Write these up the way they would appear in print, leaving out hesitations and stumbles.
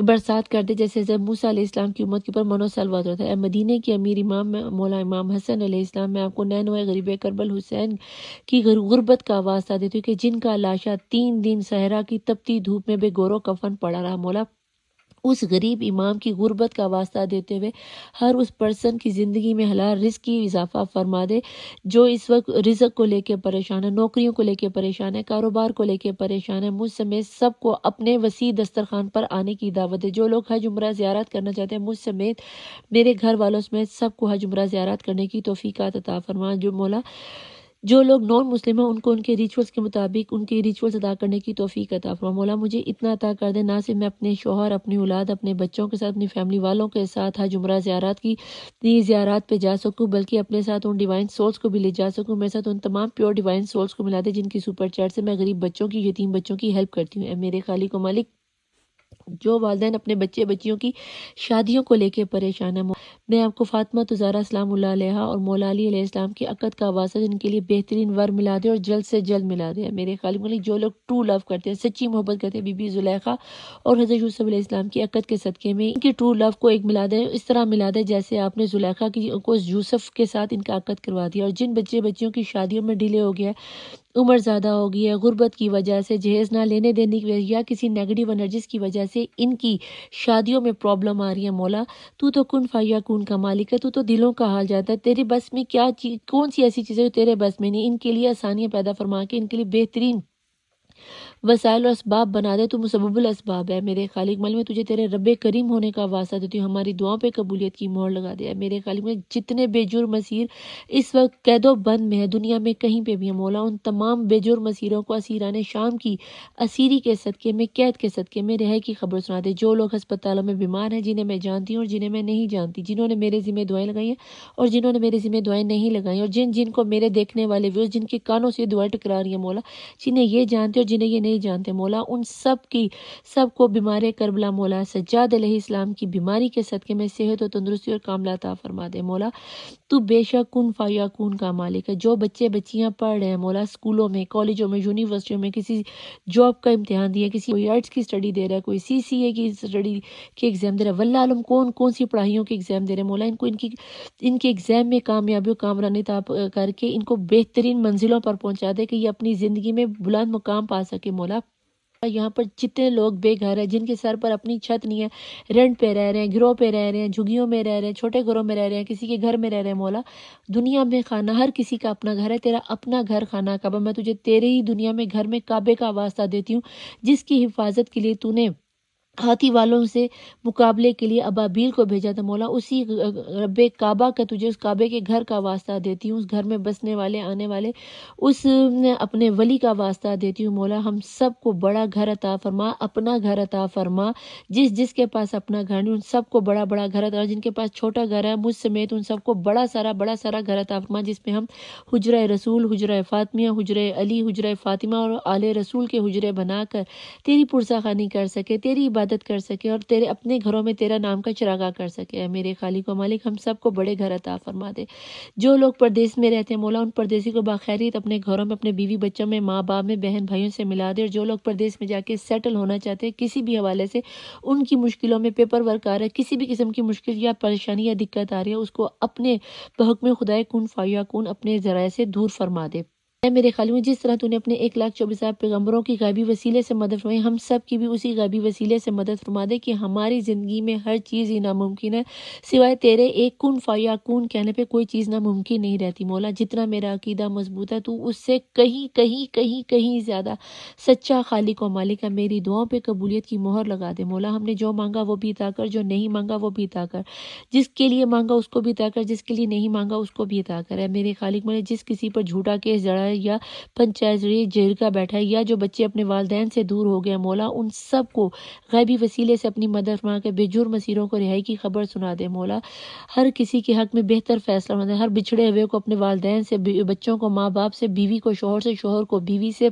برسات کر دے جیسے حضرت موسیٰ علیہ السلام کی امت کے اوپر من و سلوہ اترا تھا۔ اے مدینے کے امیر امام مولا امام حسن علیہ السلام، میں آپ کو نینوائے غریب کربل حسین کی غربت کا واسطہ دیتی ہوں کہ جن کا لاشا 3 دن صحرا کی تپتی دھوپ میں بے گورو کفن پڑا رہا۔ مولا اس غریب امام کی غربت کا واسطہ دیتے ہوئے ہر اس پرسن کی زندگی میں حلال رزق کی اضافہ فرما دے جو اس وقت رزق کو لے کے پریشان ہے، نوکریوں کو لے کے پریشان ہے، کاروبار کو لے کے پریشان ہے۔ مجھ سمیت سب کو اپنے وسیع دسترخوان پر آنے کی دعوت ہے۔ جو لوگ حج عمرہ زیارت کرنا چاہتے ہیں، مجھ سمیت میرے گھر والوں سمیت سب کو حج عمرہ زیارت کرنے کی توفیق عطا فرما۔ جو مولا جو لوگ نان مسلم ہیں ان کو ان کے ریچولز کے مطابق ان کے ریچولز ادا کرنے کی توفیق عطا فرما۔ مولا مجھے اتنا عطا کر دے، نہ صرف میں اپنے شوہر، اپنی اولاد، اپنے بچوں کے ساتھ، اپنی فیملی والوں کے ساتھ حج عمرہ زیارات کی زیارات پہ جا سکوں، بلکہ اپنے ساتھ ان ڈیوائن سولز کو بھی لے جا سکوں۔ میرے ساتھ ان تمام پیور ڈیوائن سولز کو ملا دے جن کی سپر چیٹ سے میں غریب بچوں کی، یتیم بچوں کی ہیلپ کرتی ہوں۔ اے میرے خالق و مالک، جو والدین اپنے بچے بچیوں کی شادیوں کو لے کے پریشان ہے، میں آپ کو فاطمہ زہرا سلام اللہ علیہ اور مولا علی علیہ السلام کی عقد کا واسطہ جن کے لیے بہترین ور ملا دے اور جلد سے جلد ملا دے۔ میرے خالق ملک، جو لوگ ٹرو لو کرتے ہیں، سچی محبت کرتے ہیں، بی بی زلیخا اور حضرت یوسف علیہ السلام کی عقد کے صدقے میں ان کی ٹرو لو کو ایک ملا دے، اس طرح ملا دے جیسے آپ نے زلیخا کو یوسف کے ساتھ ان کا عقد کروا دیا۔ اور جن بچے بچیوں کی شادیوں میں ڈیلے ہو گیا ہے، عمر زیادہ ہو گئی ہے، غربت کی وجہ سے، جہیز نہ لینے دینے کی وجہ یا کسی نیگیٹو انرجیز کی وجہ سے ان کی شادیوں میں پرابلم آ رہی ہے، مولا تو تو کن فیکون کا مالک ہے، تو تو دلوں کا حال جاتا ہے۔ تیرے بس میں کیا چیز، کون سی ایسی چیزیں جو تیرے بس میں نہیں، ان کے لیے آسانیاں پیدا فرما کے ان کے لیے بہترین وسائل اور اسباب بنا دے۔ تو مسبب الاسباب ہے میرے خالق مل، میں تجھے تیرے رب کریم ہونے کا واسطہ دیتی ہوں، ہماری دعاؤں پہ قبولیت کی مہر لگا دے۔ میرے خالق میں جتنے بے جرم اسیر اس وقت قید و بند میں ہے دنیا میں کہیں پہ بھی ہیں، مولا ان تمام بے جرم اسیروں کو اسیران شام کی اسیری کے صدقے میں، قید کے صدقے میں رہائی کی خبر سنا دے۔ جو لوگ ہسپتالوں میں بیمار ہیں، جنہیں میں جانتی ہوں اور جنہیں میں نہیں جانتی، جنہوں نے میرے ذمہ دعائیں لگائی ہیں اور جنہوں نے میرے ذمہ دعائیں نہیں لگائی، اور جن کو میرے دیکھنے والے ویوز جن کے کانوں سے دعائیں ٹکرا رہی ہیں، مولا جنہیں یہ جانتے اور جنہیں یہ نہیں جانتے، مولا ان سب کو بیمار کربلا مولا سجاد علیہ السلام کی بیماری کے صدقے میں صحت و تندرستی اور کاملہ عطا فرما دے۔ مولا تو بے شک کن فیکون کا مالک ہے۔ جو بچے بچیاں پڑھ رہے ہیں مولا، اسکولوں میں، کالجوں میں، یونیورسٹیوں میں، کسی جاب کا امتحان دیا، کسی کوئی آرٹس کی اسٹڈی دے رہا ہے، کوئی CCA کی اسٹڈی کے ایگزام دے رہا ہے، واللہ عالم کون سی پڑھائیوں کے ایگزام دے رہے ہیں، مولا ان کو ان کے ایگزام میں کامیابی و کامرانی عطا کر کے ان کو بہترین منزلوں پر پہنچا دے کہ یہ اپنی زندگی میں بلند مقام پا سکے۔ مولا یہاں پر جتنے لوگ بے گھر ہیں، جن کے سر پر اپنی چھت نہیں ہے، رینٹ پہ رہ رہے ہیں، گھروں پہ رہ رہے ہیں، جھگیوں میں رہ رہے ہیں، چھوٹے گھروں میں رہ رہے ہیں، کسی کے گھر میں رہ رہے ہیں، مولا دنیا میں خانہ ہر کسی کا اپنا گھر ہے، تیرا اپنا گھر خانہ کعبہ، میں تجھے تیرے ہی دنیا میں گھر میں کعبے کا واسطہ دیتی ہوں جس کی حفاظت کے لیے تو نے ہاتھی والوں سے مقابلے کے لیے ابابیل کو بھیجا تھا، مولا اسی رب کعبہ کا تجھے اس کعبے کے گھر کا واسطہ دیتی ہوں، اس گھر میں بسنے والے آنے والے اس اپنے ولی کا واسطہ دیتی ہوں۔ مولا ہم سب کو بڑا گھر عطا فرما، اپنا گھر عطا فرما، جس کے پاس اپنا گھر نہیں ان سب کو بڑا بڑا گھر عطا، جن کے پاس چھوٹا گھر ہے مجھ سمیت ان سب کو بڑا سارا گھر عطا فرما، جس میں ہم حجرہ رسول، حجرہ فاطمیہ، حجرہ علی، حجرہ فاطمہ اور آل رسول کے حجرے بنا کر تیری پرساخانی کر سکے، تیری عبادت کر سکے اور تیرے اپنے گھروں میں تیرا نام کا چراغاں کر سکے۔ اے میرے خالق و مالک، ہم سب کو بڑے گھر عطا فرما دے۔ جو لوگ پردیس میں رہتے ہیں مولا ان پردیسی کو باخیریت اپنے گھروں میں، اپنے بیوی بچوں میں، ماں باپ میں، بہن بھائیوں سے ملا دے، اور جو لوگ پردیس میں جا کے سیٹل ہونا چاہتے ہیں کسی بھی حوالے سے، ان کی مشکلوں میں پیپر ورک آ رہا ہے، کسی بھی قسم کی مشکل یا پریشانی یا دقت آ رہی ہے، اس کو اپنے بحکم خدائے کن فیکون اپنے ذرائع سے دور فرما دے۔ اے میرے خالق میں جس طرح تو نے اپنے 1,24,000 پیغمبروں کی غیبی وسیلے سے مدد فرمائی، ہم سب کی بھی اسی غیبی وسیلے سے مدد فرما دے کہ ہماری زندگی میں ہر چیز ہی ناممکن ہے، سوائے تیرے ایک کن فیکون کہنے پہ کوئی چیز ناممکن نہیں رہتی۔ مولا جتنا میرا عقیدہ مضبوط ہے، تو اس سے کہیں زیادہ سچا خالق و مالک ہے۔ میری دعاؤں پہ قبولیت کی مہر لگا دے۔ مولا ہم نے جو مانگا وہ بھی عطا کر، جو نہیں مانگا وہ بھی عطا کر، جس کے لیے مانگا اس کو بھی عطا کر، جس کے لیے نہیں مانگا اس کو بھی عطا کر۔ اے میرے خالق مجھے جس کسی پر جھوٹا کیس جڑا ہے یا پنچایت جیل کا بیٹھا ہے، یا جو بچے اپنے والدین سے دور ہو گئے، مولا ان سب کو غیبی وسیلے سے اپنی مدد فرما کے بے جرم اسیروں کو رہائی کی خبر سنا دے۔ مولا ہر کسی کے حق میں بہتر فیصلہ ہونا دے، ہر بچھڑے ہوئے کو اپنے والدین سے، بچوں کو ماں باپ سے، بیوی کو شوہر سے، شوہر کو بیوی سے،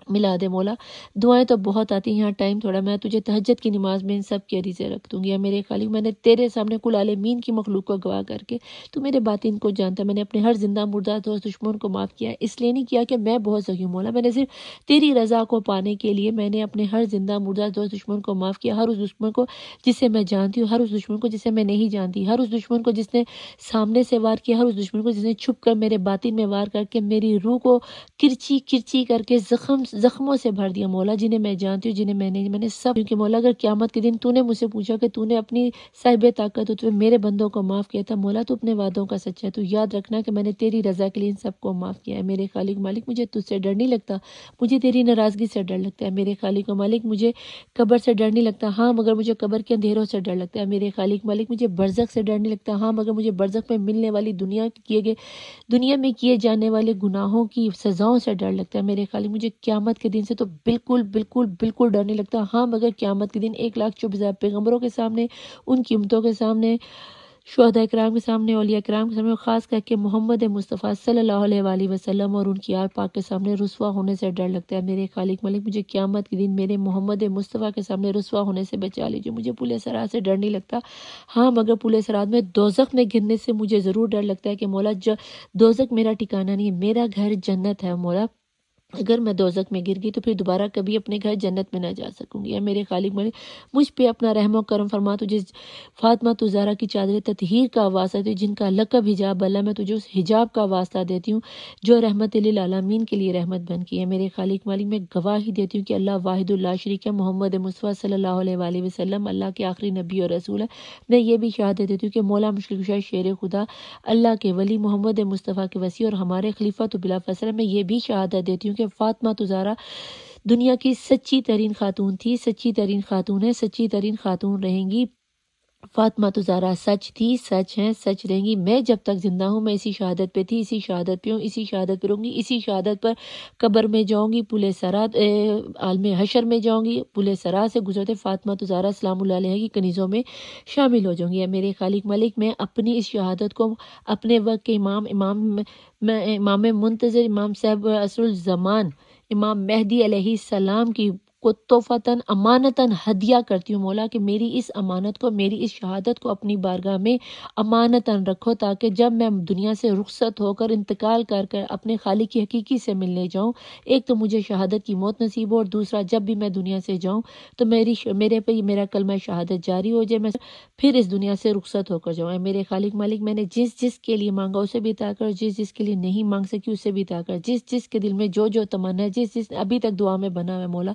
ملا دے مولا۔ دعائیں تو بہت آتی ہیں، یہاں ٹائم تھوڑا، میں تجھے تہجد کی نماز میں ان سب کی عریضیں رکھ دوں گی۔ یا میرے خالق، میں نے تیرے سامنے کل عالمین کی مخلوق کو گواہ کر کے، تو میرے باطن کو جانتا ہے، میں نے اپنے ہر زندہ مردہ دوست دشمن کو معاف کیا ہے، اس لیے نہیں کیا کہ میں بہت سخی ہوں مولا، میں نے صرف تیری رضا کو پانے کے لیے میں نے اپنے ہر زندہ مردہ دوست دشمن کو معاف کیا، ہر اس دشمن کو جسے میں جانتی ہوں، ہر اس دشمن کو جسے میں نہیں جانتی، ہر اس دشمن کو جس نے سامنے سے وار کیا، ہر اس دشمن کو جس نے چھپ کر میرے باطن میں وار کر کے میری روح کو کرچی کرچی کر کے زخموں سے بھر دیا مولا، جنہیں میں جانتی ہوں جنہیں میں نہیں، میں نے سب، کیونکہ مولا اگر قیامت کے دن تو نے مجھ سے پوچھا کہ تو نے اپنی صاحب طاقت تو میرے بندوں کو معاف کیا تھا، مولا تو اپنے وعدوں کا سچا ہے، تو یاد رکھنا کہ میں نے تیری رضا کے لیے ان سب کو معاف کیا ہے۔ میرے خالق مالک، مجھے تجھ سے ڈر نہیں لگتا، مجھے تیری ناراضگی سے ڈر لگتا ہے۔ میرے خالق و مالک، مجھے قبر سے ڈر نہیں لگتا، ہاں مگر مجھے قبر کے اندھیروں سے ڈر لگتا ہے۔ میرے خالق مالک، مجھے برزخ سے ڈر نہیں لگتا، ہاں مگر مجھے برزخ میں ملنے والی دنیا میں کیے جانے والے گناہوں کی سزاؤں سے ڈر لگتا ہے۔ میرے خالق، مجھے قیامت کے دن سے تو بالکل بالکل بالکل ڈر نہیں لگتا، ہاں مگر قیامت کے دن 1,24,000 پیغمبروں کے سامنے، ان کی امتوں کے سامنے، شہداء کرام کے سامنے، اولیاء کرام کے سامنے، اور خاص کر کے محمد مصطفیٰ صلی اللہ علیہ وآلہ وسلم اور ان کی آل پاک کے سامنے رسوا ہونے سے ڈر لگتا ہے۔ میرے خالق مالک، مجھے قیامت کے دن میرے محمد مصطفیٰ کے سامنے رسوا ہونے سے بچا لیجیے۔ مجھے پل صراط سے ڈر نہیں لگتا، ہاں مگر پل صراط میں دوزخ میں گرنے سے مجھے ضرور ڈر لگتا ہے کہ مولا دوزخ میرا ٹھکانہ نہیں ہے، میرا گھر جنت ہے مولا، اگر میں دوزخ میں گر گئی تو پھر دوبارہ کبھی اپنے گھر جنت میں نہ جا سکوں گی۔ اے میرے خالق مالک، مجھ پہ اپنا رحم و کرم فرما، تجھے فاطمہ تو زہرا کی چادر تطہیر کا واسطہ دے، جن کا لقب حجاب، اللہ میں تجھے اس حجاب کا واسطہ دیتی ہوں جو رحمت للعالمین کے لیے رحمت بن کی ہے۔ میرے خالق مالک، میں گواہی دیتی ہوں کہ اللہ واحد اللہ شریک ہے، محمد مصطفیٰ صلی اللہ علیہ وآلہ وسلم اللہ کے آخری نبی اور رسول ہے۔ میں یہ بھی شہادت دیتی ہوں کہ مولا مشکل کشا شیر خدا، اللہ کے ولی، محمد مصطفیٰ کے وسیع اور ہمارے خلیفہ تو بلا فاصلہ، میں یہ بھی شہادت دیتی ہوں کہ فاطمہ تو زہرا دنیا کی سچی ترین خاتون تھی، سچی ترین خاتون ہے، سچی ترین خاتون رہیں گی۔ فاطمہ تو زہرا سچ تھی، سچ ہیں، سچ رہیں گی۔ میں جب تک زندہ ہوں میں اسی شہادت پہ تھی، اسی شہادت پہ ہوں، اسی شہادت پہ رہوں گی، اسی شہادت پر قبر میں جاؤں گی، پل صراط عالم حشر میں جاؤں گی، پل صراط سے گزرتے فاطمہ تو زہرا سلام اللہ علیہ کی کنیزوں میں شامل ہو جاؤں گی۔ میرے خالق ملک، میں اپنی اس شہادت کو اپنے وقت کے امام منتظر، امام صاحب عصر الزمان، امام مہدی علیہ السلام کی کو تحفتاً امانتاً ہدیہ کرتی ہوں مولا، کہ میری اس امانت کو، میری اس شہادت کو اپنی بارگاہ میں امانتاً رکھو، تاکہ جب میں دنیا سے رخصت ہو کر انتقال کر اپنے خالق کی حقیقی سے ملنے جاؤں، ایک تو مجھے شہادت کی موت نصیب ہو، اور دوسرا جب بھی میں دنیا سے جاؤں تو میرے پہ میرا کلمہ شہادت جاری ہو جائے، میں پھر اس دنیا سے رخصت ہو کر جاؤں۔ اے میرے خالق مالک، میں نے جس کے لیے مانگا اسے بھی عطا کر، جس کے لیے نہیں مانگ سکی اسے بھی عطا کر، جس کے دل میں جو تمنا ہے، جس ابھی تک دعا میں بنا ہے مولا،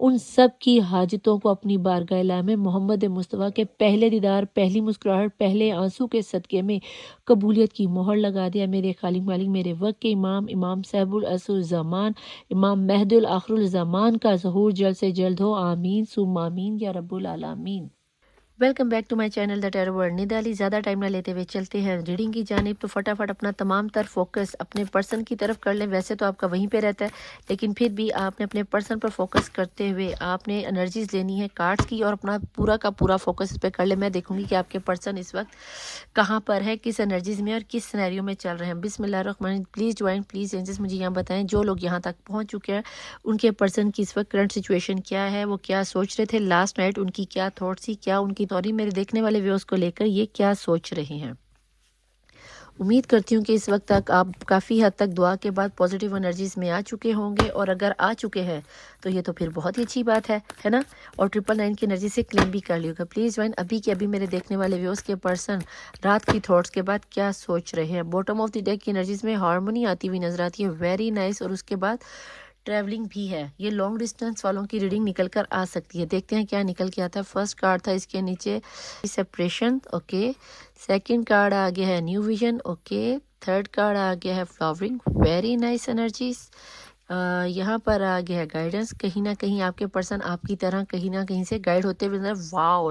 ان سب کی حاجتوں کو اپنی بارگاہ الہی میں محمد مصطفیٰ کے پہلے دیدار، پہلی مسکراہٹ، پہلے آنسو کے صدقے میں قبولیت کی مہر لگا دیا۔ میرے خالق مالک، میرے وقت کے امام صاحب العصر الزمان، امام مہدی الآخر الزمان کا ظہور جلد سے جلد ہو، آمین ثم آمین یا رب العالمین۔ Welcome back to my channel the terror world Nida Ali. زیادہ ٹائم نہ لیتے ہوئے چلتے ہیں ریڈنگ کی جانب، تو فٹافٹ اپنا تمام تر فوکس اپنے پرسن کی طرف کر لیں۔ ویسے تو آپ کا وہیں پہ رہتا ہے، لیکن پھر بھی آپ نے اپنے پرسن پر فوکس کرتے ہوئے آپ نے انرجیز لینی ہے کارڈز کی، اور اپنا پورا کا پورا فوکس اس پہ کر لیں۔ میں دیکھوں گی کہ آپ کے پرسن اس وقت کہاں پر ہے، کس انرجیز میں اور کس سینیریو میں چل رہے ہیں۔ بسم اللہ الرحمن الرحیم۔ پلیز جوائن، پلیز اینجلز مجھے یہاں بتائیں جو لوگ یہاں تک پہنچ چکے ہیں ان کے پرسن کی اس وقت کرنٹ سچویشن کیا ہے، وہ کیا سوچ رہے تھے لاسٹ نائٹ، ان کی کیا تھاٹس تھی، کیا ان کی توری میرے دیکھنے والے ویوز کو لے کر یہ کیا سوچ رہے ہیں۔ امید کرتی ہوں کہ اس وقت تک آپ کافی حد تک دعا کے بعد پازیٹیو انرجیز میں آ چکے ہوں گے، اور اگر آ چکے ہیں تو یہ تو پھر بہت ہی اچھی بات ہے نا، اور 999 کی انرجی سے کلیم بھی کر لیے گا۔ پلیز جوائن ابھی کے ابھی میرے دیکھنے والے ویوز کے پرسن رات کی تھاٹس کے بعد کیا سوچ رہے ہیں۔ باٹم آف دی ڈیک کی انرجیز میں ہارمونی آتی ہوئی نظر آتی ہے، ویری نائس، اور اس کے بعد ٹریولنگ بھی ہے۔ یہ لانگ ڈسٹینس والوں کی ریڈنگ نکل کر آ سکتی ہے، دیکھتے ہیں کیا نکل کے آتا ہے۔ فرسٹ کارڈ تھا اس کے نیچے سیپریشن، اوکے۔ سیکنڈ کارڈ آ گیا ہے new vision, okay. Third card آ گیا ہے فلاورنگ، ویری نائس انرجیز۔ یہاں پر آ گیا ہے گائیڈنس، کہیں نہ کہیں آپ کے پرسن آپ کی طرح کہیں نہ کہیں سے گائیڈ ہوتے ہوئے نظر، واو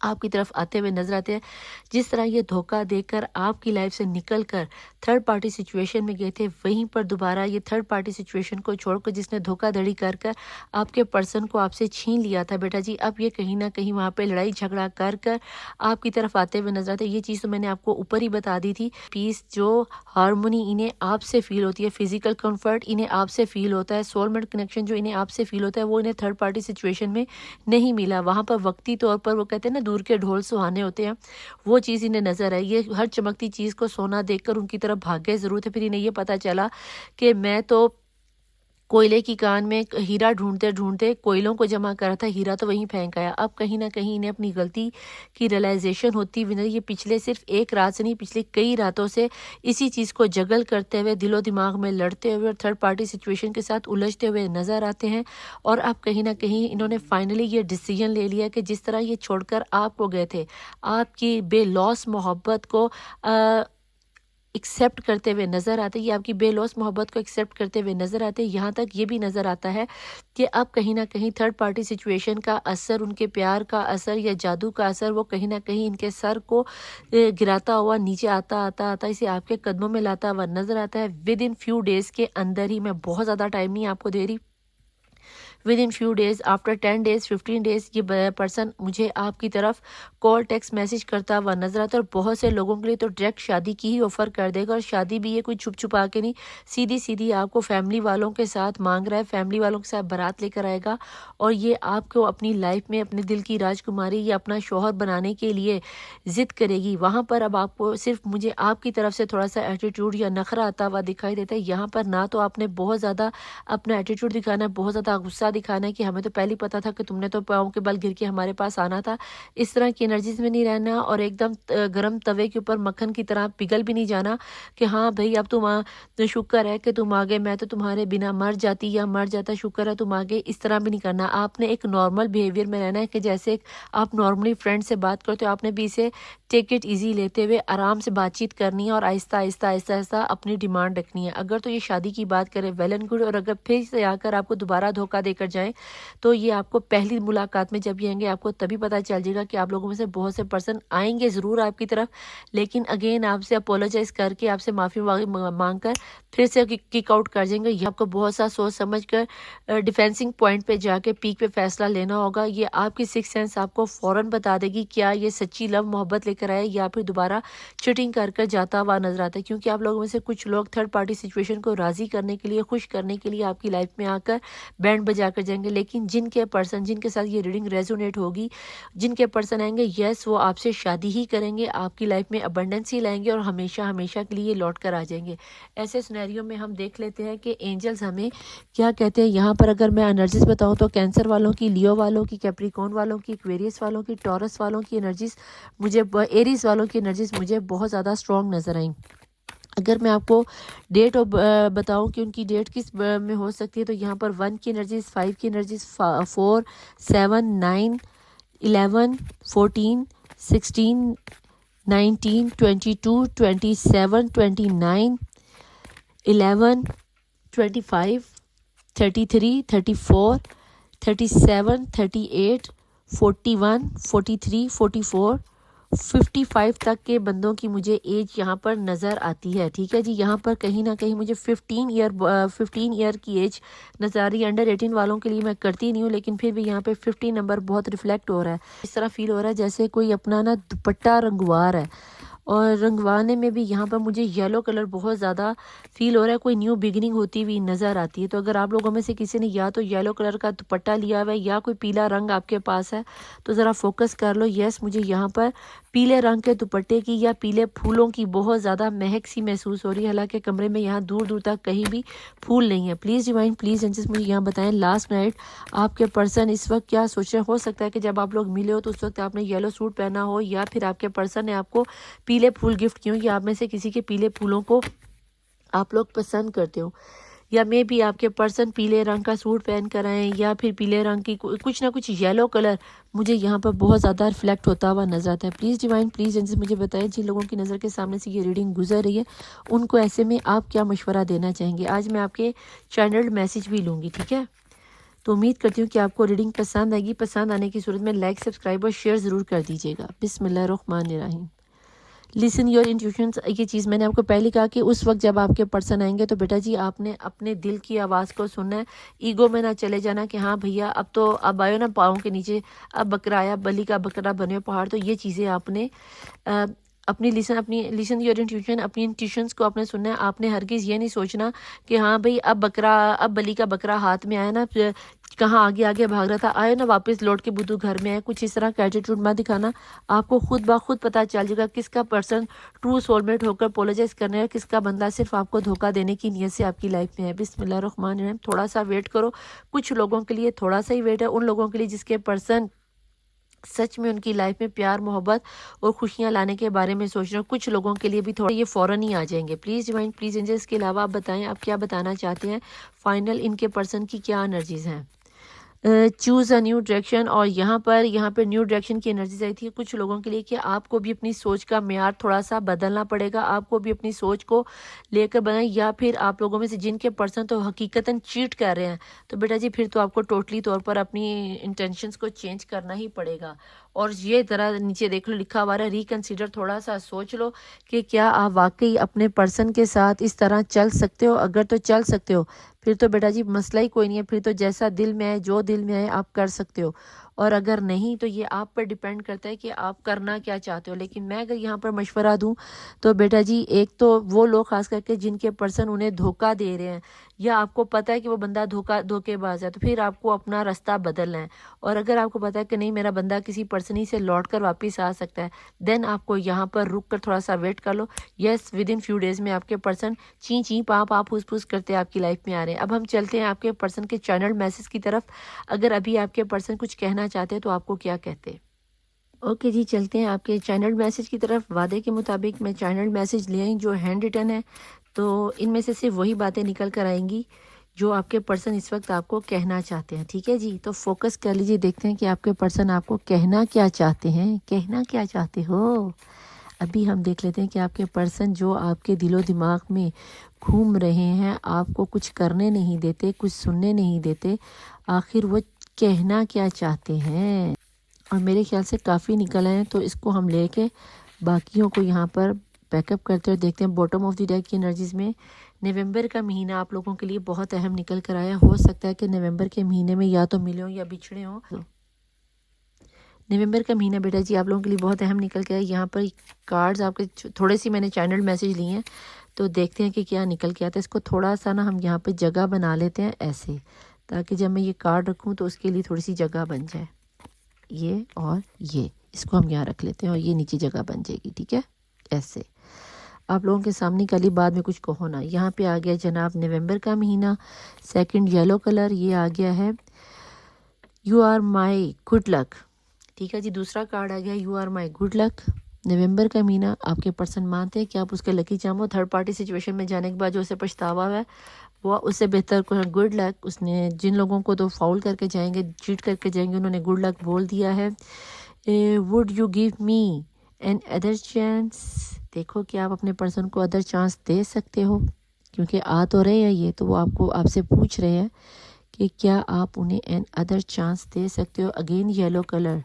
آپ کی طرف آتے ہوئے نظر آتے ہیں. جس طرح یہ دھوکہ دے کر آپ کی لائف سے نکل کر تھرڈ پارٹی سچویشن میں گئے تھے، وہیں پر دوبارہ یہ تھرڈ پارٹی سچویشن کو چھوڑ کر جس نے دھوکہ دھڑی کر کر آپ کے پرسن کو آپ سے چھین لیا تھا بیٹا جی، اب یہ کہیں نہ کہیں وہاں پہ لڑائی جھگڑا کر کر آپ کی طرف آتے ہوئے نظر آتے ہیں. یہ چیز تو میں نے آپ کو اوپر ہی بتا دی تھی. پیس جو ہارمونی انہیں آپ سے فیل ہوتی ہے، فزیکل کمفرٹ انہیں آپ سے فیل ہوتا ہے، سول میٹ کنیکشن جو انہیں آپ سے فیل ہوتا ہے، وہ انہیں تھرڈ پارٹی سچویشن میں نہیں ملا. وہاں پر وقتی طور پر وہ کہتے ہیں نا دور کے ڈھول سہانے ہوتے ہیں، وہ چیز انہیں نظر آئی. یہ ہر چمکتی چیز کو سونا دیکھ کر ان کی طرف بھاگے ضرور تھے. پھر انہیں یہ پتا چلا کہ میں تو کوئلے کی کان میں ہیرا ڈھونڈتے ڈھونڈتے کوئلوں کو جمع کرا تھا، ہیرا تو وہیں پھینک آیا. اب کہیں نہ کہیں انہیں اپنی غلطی کی ریلائزیشن ہوتی ہوئی یہ پچھلے صرف ایک رات سے نہیں، پچھلے کئی راتوں سے اسی چیز کو جگل کرتے ہوئے، دل و دماغ میں لڑتے ہوئے اور تھرڈ پارٹی سچویشن کے ساتھ الجھتے ہوئے نظر آتے ہیں. اور اب کہیں نہ کہیں انہوں نے فائنلی یہ ڈیسیجن لے لیا کہ جس طرح یہ چھوڑ کر آپ کو گئے تھے، آپ کی بے لوس محبت کو ایکسیپٹ کرتے ہوئے نظر آتے، یہ آپ کی بے لوس محبت کو ایکسیپٹ کرتے ہوئے نظر آتے. یہاں تک یہ بھی نظر آتا ہے کہ اب کہیں نہ کہیں تھرڈ پارٹی سچویشن کا اثر، ان کے پیار کا اثر یا جادو کا اثر، وہ کہیں نہ کہیں ان کے سر کو گراتا ہوا نیچے آتا آتا آتا اسے آپ کے قدموں میں لاتا ہوا نظر آتا ہے. ود ان فیو ڈیز کے اندر ہی، میں بہت زیادہ ٹائم نہیں آپ کو دے رہی، within few days, after 10 days 15 days یہ پرسن مجھے آپ کی طرف کال ٹیکسٹ میسج کرتا ہوا نظر آتا ہے. اور بہت سے لوگوں کے لیے تو ڈائریکٹ شادی کی ہی آفر کر دے گا، اور شادی بھی یہ کوئی چھپ چھپا کے نہیں، سیدھی سیدھی آپ کو فیملی والوں کے ساتھ مانگ رہا ہے، فیملی والوں کے ساتھ بارات لے کر آئے گا اور یہ آپ کو اپنی لائف میں اپنے دل کی راجکماری یا اپنا شوہر بنانے کے لیے ضد کرے گی. وہاں پر اب آپ کو صرف مجھے آپ کی طرف سے تھوڑا سا ایٹیٹیوڈ یا نخرہ آتا ہوا دکھائی دیتا ہے. یہاں پر نہ تو آپ نے بہت زیادہ اپنا ایٹیٹیوڈ دکھانا ہے، بہت زیادہ غصہ دکھانا ہے کہ ہمیں تو پہلے پتا تھا کہ تم نے تو پاؤں کے بل گر کے ہمارے پاس آنا تھا. اس طرح کی انرجیز میں نہیں رہنا اور ایک دم گرم توے کے اوپر مکھن کی طرح پگھل بھی نہیں جانا کہ ہاں بھائی اب تم شکر ہے کہ تم آگے، میں تو تمہارے بنا مر جاتی یا مر جاتا، شکر ہے تم آگے. اس طرح بھی نہیں کرنا. آپ نے ایک نارمل بیہیویئر میں رہنا ہے کہ جیسے آپ نارملی فرینڈ سے بات کرتے ہو، آپ نے بھی اسے ٹیک اٹ ایزی لیتے ہوئے آرام سے بات چیت کرنی ہے اور آہستہ آہستہ آہستہ آہستہ اپنی ڈیمانڈ رکھنی ہے. اگر تو یہ شادی کی بات کرے ویل اینڈ گڈ، اور اگر پھر سے آ کر آپ کو دوبارہ دھوکہ دے کر جائیں تو یہ آپ کو پہلی ملاقات میں جب یہ آئیں گے آپ کو تبھی پتہ چل جائے گا کہ آپ لوگوں میں سے بہت سے پرسن آئیں گے ضرور آپ کی طرف، لیکن اگین آپ سے اپولوجائز کر کے، آپ سے معافی مانگ کر پھر سے کک آؤٹ کر جائیں گے. یہ آپ کو بہت سا سوچ سمجھ کر ڈیفینسنگ پوائنٹ پہ جا کے پیک پہ فیصلہ لینا ہوگا. یہ آپ کی سکس سینس آپ کو فوراً بتا دے گی کیا یہ سچی لو محبت لے کر آئے یا پھر دوبارہ چیٹنگ کر کر جاتا ہوا نظر آتا ہے. کیونکہ آپ لوگوں میں سے کچھ لوگ تھرڈ پارٹی سچویشن کو راضی کرنے کے لیے، خوش کرنے کے لیے آپ کی لائف میں آ کر بینڈ بجا کر جائیں گے. لیکن جن کے پرسن جن کے ساتھ یہ ریڈنگ ریزونیٹ ہوگی، جن کے پرسن آئیں گے، یس وہ آپ سے شادی ہی کریں گے، آپ کی لائف میں ابنڈنس ہی لائیں گے اور ہمیشہ ہمیشہ کے لیے لوٹ کر آ جائیں گے. ایسے سینیریو میں ہم دیکھ لیتے ہیں کہ اینجلز ہمیں کیا کہتے ہیں. یہاں پر اگر میں انرجیز بتاؤں تو کینسر والوں کی، لیو والوں کی، کیپریکون والوں کی، ایکویریس والوں کی، ٹورس والوں کی انرجیز مجھے، ایریز والوں کی انرجیز مجھے بہت زیادہ اسٹرانگ نظر آئیں. اگر میں آپ کو ڈیٹ بتاؤں کہ ان کی ڈیٹ کس میں ہو سکتی ہے تو یہاں پر 1 کی انرجیز، 5 کی انرجیز، 4 7 9 11 14 16 19 22 27 29 11 25 33 34 37 38 41 43 44 55 تک کے بندوں کی مجھے ایج یہاں پر نظر آتی ہے. ٹھیک ہے جی، یہاں پر کہیں نہ کہیں مجھے 15 ایئر کی ایج نظر آ رہی ہے. انڈر 18 والوں کے لیے میں کرتی نہیں ہوں، لیکن پھر بھی یہاں پہ 15 نمبر بہت ریفلیکٹ ہو رہا ہے. اس طرح فیل ہو رہا ہے جیسے کوئی اپنا نا دوپٹہ رنگوا رہا ہے، اور رنگوانے میں بھی یہاں پر مجھے یلو کلر بہت زیادہ فیل ہو رہا ہے، کوئی نیو بگننگ ہوتی ہوئی نظر آتی ہے. تو اگر آپ لوگوں میں سے کسی نے یا تو یلو کلر کا دوپٹہ لیا ہوا ہے یا کوئی پیلا رنگ آپ کے پاس ہے تو ذرا فوکس کر لو. یس مجھے یہاں پر پیلے رنگ کے دوپٹے کی یا پیلے پھولوں کی بہت زیادہ مہک سی محسوس ہو رہی ہے، حالانکہ کمرے میں یہاں دور دور تک کہیں بھی پھول نہیں ہے. پلیز ڈیوائن، پلیز اینجلز مجھے یہاں بتائیں لاسٹ نائٹ آپ کے پرسن اس وقت کیا سوچ رہے ہیں. ہو سکتا ہے کہ جب آپ لوگ ملے ہو تو اس وقت آپ نے یلو سوٹ پہنا ہو، یا پھر آپ کے پرسن نے آپ کو پیلے پھول گفٹ کیے ہوں، یا آپ میں سے کسی کے پیلے پھولوں کو آپ لوگ پسند کرتے ہو، یا میں بھی آپ کے پرسن پیلے رنگ کا سوٹ پہن کر آئیں، یا پھر پیلے رنگ کی کچھ نہ کچھ یلو کلر مجھے یہاں پر بہت زیادہ ریفلیکٹ ہوتا ہوا نظر آتا ہے. پلیز ڈیوائن، پلیز اینجلز مجھے بتائیں جن لوگوں کی نظر کے سامنے سے یہ ریڈنگ گزر رہی ہے ان کو ایسے میں آپ کیا مشورہ دینا چاہیں گے. آج میں آپ کے چینلڈ میسج بھی لوں گی. ٹھیک ہے، تو امید کرتی ہوں کہ آپ کو ریڈنگ پسند آئے گی. پسند آنے کی صورت میں لائک سبسکرائب اور شیئر ضرور کر دیجیے گا. بسم اللہ الرحمن الرحیم. لسن یور انٹیوشنز. یہ چیز میں نے آپ کو پہلے کہا کہ اس وقت جب آپ کے پرسن آئیں گے تو بیٹا جی آپ نے اپنے دل کی آواز کو سننا ہے. ایگو میں نہ چلے جانا کہ ہاں بھیا اب تو اب آئے نا پاؤں کے نیچے، اب بکرا آیا، بلی کا بکرا بنے پہاڑ. تو یہ چیزیں آپ نے اپنی لسن یور انٹیوشن، اپنی انٹیوشنز کو آپ نے سننا ہے. آپ نے ہرگز یہ نہیں سوچنا کہ ہاں بھئی اب بلی کا بکرا ہاتھ میں آیا نا، کہاں آگے آگے بھاگ رہا تھا، آئے نا واپس لوٹ کے بدو گھر میں آئے. کچھ اس طرح کا ایٹیٹیوڈ مت دکھانا. آپ کو خود بخود پتہ چل جائے گا کس کا پرسن ٹرو سول میٹ ہو کر اپولوجائز کرنے ہے، کس کا بندہ صرف آپ کو دھوکہ دینے کی نیت سے آپ کی لائف میں ہے. بسم اللہ الرحمن الرحیم. تھوڑا سا ویٹ کرو. کچھ لوگوں کے لیے تھوڑا سا ہی ویٹ ہے، ان لوگوں کے لیے جس کے پرسن سچ میں ان کی لائف میں پیار محبت اور خوشیاں لانے کے بارے میں سوچ رہے ہوں. کچھ لوگوں کے لیے بھی تھوڑا یہ فوراً ہی آ جائیں گے. Please divine please angel. اس کے علاوہ آپ بتائیں آپ کیا بتانا چاہتے ہیں، فائنل ان کے پرسن کی کیا انرجیز ہیں. Choose a new direction. اور یہاں پر نیو ڈائریکشن کی انرجیز آئی تھی کچھ لوگوں کے لیے کہ آپ کو بھی اپنی سوچ کا معیار تھوڑا سا بدلنا پڑے گا. آپ کو بھی اپنی سوچ کو لے کر بنائیں، یا پھر آپ لوگوں میں سے جن کے پرسن تو حقیقتاً چیٹ کر رہے ہیں تو بیٹا جی پھر تو آپ کو ٹوٹلی طور پر اپنی انٹینشنز کو چینج کرنا ہی پڑے گا. اور یہ ذرا نیچے دیکھ لو لکھا ہوا ہے ریکنسیڈر. تھوڑا سا سوچ لو کہ کیا آپ واقعی اپنے پرسن کے ساتھ اس طرح چل سکتے ہو. اگر تو چل سکتے ہو پھر تو بیٹا جی مسئلہ ہی کوئی نہیں ہے. پھر تو جیسا دل میں آئے جو دل میں آئے آپ کر سکتے ہو. اور اگر نہیں تو یہ آپ پر ڈیپینڈ کرتا ہے کہ آپ کرنا کیا چاہتے ہو. لیکن میں اگر یہاں پر مشورہ دوں تو بیٹا جی ایک تو وہ لوگ خاص کر کے جن کے پرسن انہیں دھوکہ دے رہے ہیں یا آپ کو پتہ ہے کہ وہ بندہ دھوکے باز ہے، تو پھر آپ کو اپنا راستہ بدلنا ہے. اور اگر آپ کو پتہ ہے کہ نہیں میرا بندہ کسی پرسن ہی سے لوٹ کر واپس آ سکتا ہے، دین آپ کو یہاں پر رک کر تھوڑا سا ویٹ کر لو. Yes within few days میں آپ کے پرسن چین چین پاں پھوس پھوس کرتے آپ کی لائف میں آ رہے ہیں. اب ہم چلتے ہیں آپ کے پرسن کے چینل میسج کی طرف. اگر ابھی آپ کے پرسن کچھ کہنا چاہتے ہیں تو آپ کو کیا کہتے؟ اوکے جی چلتے ہیں آپ کے چینل میسج کی طرف. وعدے کے مطابق میں چینل میسج لے آئی جو ہینڈ ریٹن ہے، تو ان میں سے صرف وہی باتیں نکل کر آئیں گی جو آپ کے پرسن اس وقت آپ کو کہنا چاہتے ہیں. ٹھیک ہے جی، تو فوکس کر لیجیے. دیکھتے ہیں کہ آپ کے پرسن آپ کو کہنا کیا چاہتے ہیں. کہنا کیا چاہتے ہو ابھی ہم دیکھ لیتے ہیں کہ آپ کے پرسن جو آپ کے دل و دماغ میں گھوم رہے ہیں، آپ کو کچھ کرنے نہیں دیتے، کچھ سننے نہیں دیتے، آخر وہ کہنا کیا چاہتے ہیں. اور میرے خیال سے کافی نکل آئے ہیں، تو اس کو ہم لے کے باقیوں کو یہاں پر بیک اپ کرتے اور دیکھتے ہیں. باٹم آف دی ڈیک کی انرجیز میں نومبر کا مہینہ آپ لوگوں کے لیے بہت اہم نکل کر آیا. ہو سکتا ہے کہ نومبر کے مہینے میں یا تو ملے ہوں یا بچھڑے ہوں. نومبر کا مہینہ بیٹا جی آپ لوگوں کے لیے بہت اہم نکل کے آیا. یہاں پر کارڈز آپ کے تھوڑے سی میں نے چینل میسج لیے ہیں، تو دیکھتے ہیں کہ کیا نکل کے آتا ہے. اس کو تھوڑا سا نا ہم یہاں پہ جگہ بنا لیتے ہیں ایسے، تاکہ جب میں یہ کارڈ رکھوں تو اس کے لیے تھوڑی سی جگہ بن جائے. یہ اور یہ اس کو ہم یہاں رکھ لیتے ہیں اور یہ نیچے جگہ بن جائے گی. ٹھیک ہے ایسے آپ لوگوں کے سامنے کلی بعد میں کچھ کہو نا. یہاں پہ آ گیا جناب نومبر کا مہینہ، سیکنڈ یلو کلر. یہ آ گیا ہے you are my good luck. ٹھیک ہے جی، دوسرا کارڈ آ گیا you are my good luck. نومبر کا مہینہ آپ کے پرسن مانتے ہیں کہ آپ اس کے لکی چام ہو. تھرڈ پارٹی سچویشن میں جانے کے بعد جو اسے پچھتاوا ہے وہ اس سے بہتر گڈ لک. اس نے جن لوگوں کو تو فاؤل کر کے جائیں گے، چیٹ کر کے جائیں گے، انہوں نے گڈ لک بول دیا ہے. Would you give me another chance. دیکھو کہ آپ اپنے پرسن کو ادر چانس دے سکتے ہو، کیونکہ آ تو رہے ہیں یہ، تو وہ آپ سے پوچھ رہے ہیں کہ کیا آپ انہیں این ادر چانس دے سکتے ہو. Again yellow colour.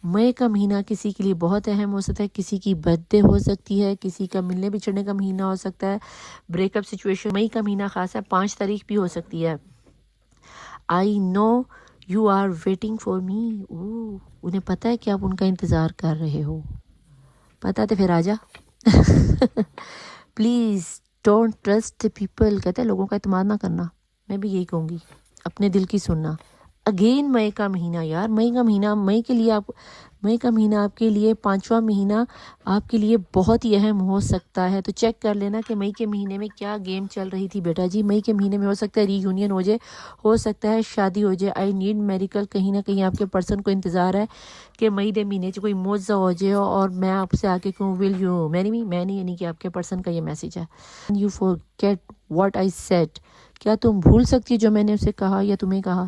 مئی کا مہینہ کسی کے لیے بہت اہم ہو سکتا ہے. کسی کی برتھ ڈے ہو سکتی ہے، کسی کا ملنے بچھڑنے کا مہینہ ہو سکتا ہے، بریک اپ سچویشن. مئی کا مہینہ خاص ہے، 5 تاریخ بھی ہو سکتی ہے. I know you are waiting for me. انہیں پتہ ہے کہ آپ ان کا انتظار کر رہے ہو. پتہ تو پھر آ جا. Please don't trust people. کہتے ہیں لوگوں کا اعتماد نہ کرنا. میں بھی یہی کہوں گی، اپنے دل کی سننا. اگین مئی کا مہینہ. یار مئی کا مہینہ، مئی کا مہینہ آپ کے لیے 5واں مہینہ آپ کے لیے بہت ہی اہم ہو سکتا ہے. تو چیک کر لینا کہ مئی کے مہینے میں کیا گیم چل رہی تھی بیٹا جی. مئی کے مہینے میں ہو سکتا ہے ری یونین ہو جائے، ہو سکتا ہے شادی ہو جائے. I need miracle. کہیں نہ کہیں آپ کے پرسن کو انتظار ہے کہ مئی دے مہینے کوئی معجزہ ہو جائے اور میں آپ سے آ کے کہوں ول یو مینی می. میں نہیں، یعنی کہ آپ کے پرسن کا یہ میسج ہے. You forget what I said. کیا تم بھول سکتی جو میں نے اسے کہا یا تمہیں کہا؟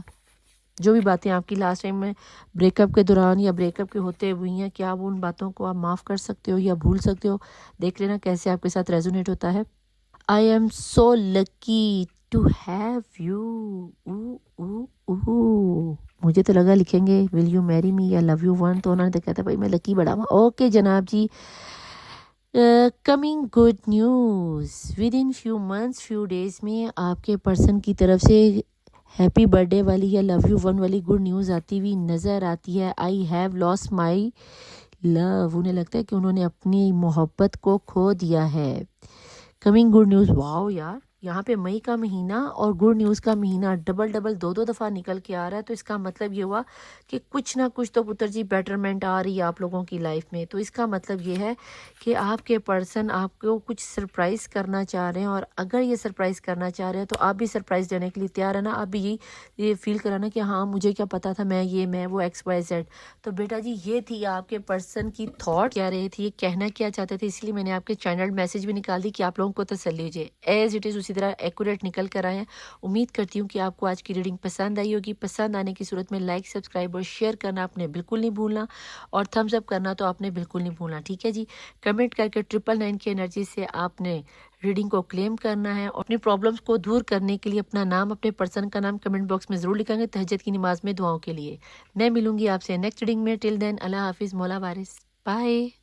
جو بھی باتیں آپ کی لاسٹ ٹائم میں بریک اپ کے دوران یا بریک اپ کے ہوتے ہوئی ہیں، کیا آپ ان باتوں کو آپ معاف کر سکتے ہو یا بھول سکتے ہو؟ دیکھ لینا کیسے آپ کے ساتھ ریزونیٹ ہوتا ہے. I am so lucky to have you. مجھے تو لگا لکھیں گے will you marry me یا love you one, تو انہوں نے تو کہتا بھائی میں لکی بڑا ہوں. اوکے جناب جی. Coming good news within few months few days میں آپ کے پرسن کی طرف سے ہیپی برتھ ڈے والی یا لو یو ون والی گڈ نیوز آتی ہوئی نظر آتی ہے. آئی ہیو لاس مائی لو. انہیں لگتا ہے کہ انہوں نے اپنی محبت کو کھو دیا ہے. Coming good news. واو یار, یہاں پہ مئی کا مہینہ اور گڈ نیوز کا مہینہ ڈبل دو دفعہ نکل کے آ رہا ہے. تو اس کا مطلب یہ ہوا کہ کچھ نہ کچھ تو پتر جی بیٹرمنٹ آ رہی ہے آپ لوگوں کی لائف میں. تو اس کا مطلب یہ ہے کہ آپ کے پرسن آپ کو کچھ سرپرائز کرنا چاہ رہے ہیں, اور اگر یہ سرپرائز کرنا چاہ رہے ہیں تو آپ بھی سرپرائز دینے کے لیے تیار ہے نا. آپ بھی یہ فیل کرانا کہ ہاں مجھے کیا پتا تھا, میں وہ ایکس وائی زیڈ. تو بیٹا جی یہ تھی آپ کے پرسن کی تھاٹ, کیا رہے تھے, یہ کہنا کیا چاہتے تھے. اس لیے میں نے آپ کے چینل میسج بھی نکال دی کہ آپ لوگوں کو تسلی ہو جائے. ایز اٹ از اسی طرح ایکوریٹ نکل کر آئے ہیں. امید کرتی ہوں کہ آپ کو آج کی ریڈنگ پسند آئی ہوگی. پسند آنے کی صورت میں لائک, سبسکرائب اور شیئر کرنا آپ نے بالکل نہیں بھولنا, اور تھمز اپ کرنا تو آپ نے بالکل نہیں بھولنا. ٹھیک ہے جی. کمنٹ کر کے 999 کی انرجی سے آپ نے ریڈنگ کو کلیم کرنا ہے. اور اپنی پرابلمس کو دور کرنے کے لیے اپنا نام, اپنے پرسن کا نام کمنٹ باکس میں ضرور لکھیں گے تہجد کی نماز میں دعاؤں کے لیے. میں ملوں گی آپ سے نیکسٹ ریڈنگ میں. ٹل دین اللہ حافظ, مولا وارث, بائے.